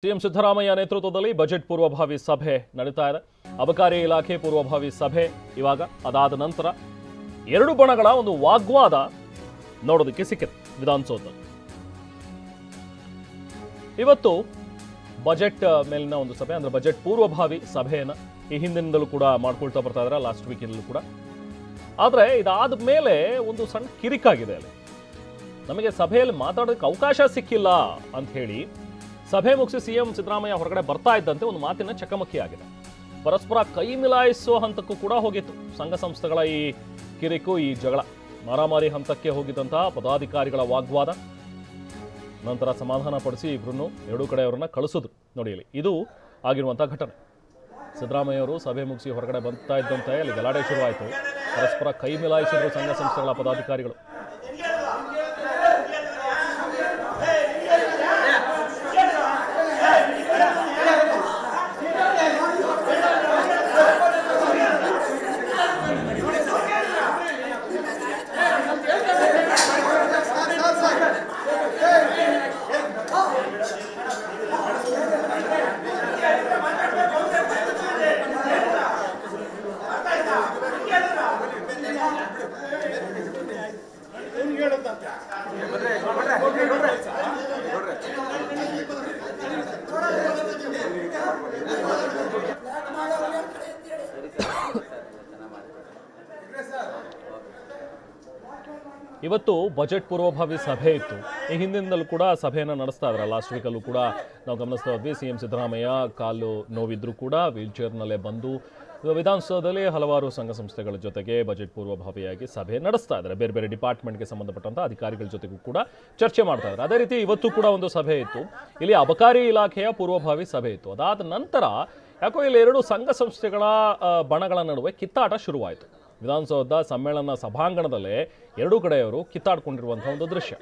CM Siddaramaiah ನೇತೃತ್ವದಲ್ಲಿ budget ಪೂರ್ವಭಾವಿ ಸಭೆ ನಡೀತಾ ಇದೆ. ಅಬಕಾರಿ ಇಲಾಖೆ ಪೂರ್ವಭಾವಿ ಸಭೆ ಇವಾಗ ಅದಾದ ನಂತರ ಎರಡು ಬಣಗಳ ಒಂದು ವಾಗ್ವಾದ ನೋಡೋದಕ್ಕೆ ಸಿಕ್ಕಿದೆ ವಿಧಾನಸೌಧದಲ್ಲಿ. ಇವತ್ತು ಬಜೆಟ್ ಮೇಲಿನ ಒಂದು ಸಭೆ ಅಂದ್ರೆ ಬಜೆಟ್ ಪೂರ್ವಭಾವಿ ಸಭೆಯನ್ನ ಈ ಹಿಂದಿನಿಂದಲೂ ಕೂಡ ಮಾಡ್ಕೊಳ್ತಾ ಬರ್ತಾ ಇದ್ದಾರೆ, ಲಾಸ್ಟ್ ವೀಕಿನಲ್ಲೂ ಕೂಡ. ಆದರೆ ಇದಾದ ಮೇಲೆ ಒಂದು ಸಣ್ಣ ಕಿರಿಕಾಗಿದೆ ಅಲ್ಲಿ. ನಮಗೆ ಸಭೆಯಲ್ಲಿ ಮಾತಾಡೋದಕ್ಕೆ ಅವಕಾಶ ಸಿಕ್ಕಿಲ್ಲ ಅಂತ ಹೇಳಿ ಸಭೆ ಮುಗಿಸಿ ಸಿಎಂ ಸಿದ್ದರಾಮಯ್ಯ ಹೊರಗಡೆ ಬರ್ತಾ ಇದ್ದಂತೆ ಒಂದು ಮಾತಿನ ಚಕಮಕಿ ಆಗಿದೆ. ಪರಸ್ಪರ ಕೈ ಮಿಲಾಯಿಸುವ ಹಂತಕ್ಕೂ ಕೂಡ ಹೋಗಿತ್ತು. ಸಂಘ ಸಂಸ್ಥೆಗಳ ಈ ಕಿರಿಕು, ಈ ಜಗಳ ಮಾರಾಮಾರಿ ಹಂತಕ್ಕೆ ಹೋಗಿದ್ದಂತಹ ಪದಾಧಿಕಾರಿಗಳ ವಾಗ್ವಾದ ನಂತರ ಸಮಾಧಾನ ಪಡಿಸಿ ಇಬ್ರು ಎರಡೂ ಕಡೆಯವರನ್ನ ಕಳಿಸಿದ್ರು. ನೋಡಿ ಇಲ್ಲಿ ಇದು ಆಗಿರುವಂತಹ ಘಟನೆ. ಸಿದ್ದರಾಮಯ್ಯ ಅವರು ಸಭೆ ಮುಗಿಸಿ ಹೊರಗಡೆ ಬರ್ತಾ ಇದ್ದಂತೆ ಅಲ್ಲಿ ಗಲಾಟೆ ಶುರುವಾಯಿತು. ಪರಸ್ಪರ ಕೈ ಮಿಲಾಯಿಸಿದ್ರು ಸಂಘ ಸಂಸ್ಥೆಗಳ ಪದಾಧಿಕಾರಿಗಳು. ಇವತ್ತು ಬಜೆಟ್ ಪೂರ್ವಭಾವಿ ಸಭೆ ಇತ್ತು. ಈ ಹಿಂದಿನಿಂದಲೂ ಕೂಡ ಸಭೆಯನ್ನು ನಡೆಸ್ತಾ ಇದ್ದಾರೆ. ಲಾಸ್ಟ್ ವೀಕಲ್ಲೂ ಕೂಡ ನಾವು ಗಮನಿಸ್ತಾ ಇದ್ವಿ. ಸಿಎಂ ಸಿದ್ದರಾಮಯ್ಯ ಕಾಲು ನೋವಿದ್ರು ಕೂಡ ವೀಲ್ ಚೇರ್ನಲ್ಲೇ ಬಂದು ವಿಧಾನಸೌಧದಲ್ಲಿ ಹಲವಾರು ಸಂಘ ಸಂಸ್ಥೆಗಳ ಜೊತೆಗೆ ಬಜೆಟ್ ಪೂರ್ವಭಾವಿಯಾಗಿ ಸಭೆ ನಡೆಸ್ತಾ ಇದ್ದಾರೆ. ಬೇರೆ ಬೇರೆ ಡಿಪಾರ್ಟ್ಮೆಂಟ್ಗೆ ಸಂಬಂಧಪಟ್ಟಂಥ ಅಧಿಕಾರಿಗಳ ಜೊತೆಗೂ ಕೂಡ ಚರ್ಚೆ ಮಾಡ್ತಾ ಇದ್ದಾರೆ. ಅದೇ ರೀತಿ ಇವತ್ತು ಕೂಡ ಒಂದು ಸಭೆ ಇತ್ತು. ಇಲ್ಲಿ ಅಬಕಾರಿ ಇಲಾಖೆಯ ಪೂರ್ವಭಾವಿ ಸಭೆ ಇತ್ತು. ಅದಾದ ನಂತರ ಯಾಕೋ ಇಲ್ಲಿ ಎರಡು ಸಂಘ ಸಂಸ್ಥೆಗಳ ಬಣಗಳ ನಡುವೆ ಕಿತ್ತಾಟ ಶುರುವಾಯಿತು. ವಿಧಾನಸೌಧ ಸಮ್ಮೇಳನ ಸಭಾಂಗಣದಲ್ಲೇ ಎರಡೂ ಕಡೆಯವರು ಕಿತ್ತಾಡ್ಕೊಂಡಿರುವಂತಹ ಒಂದು ದೃಶ್ಯ.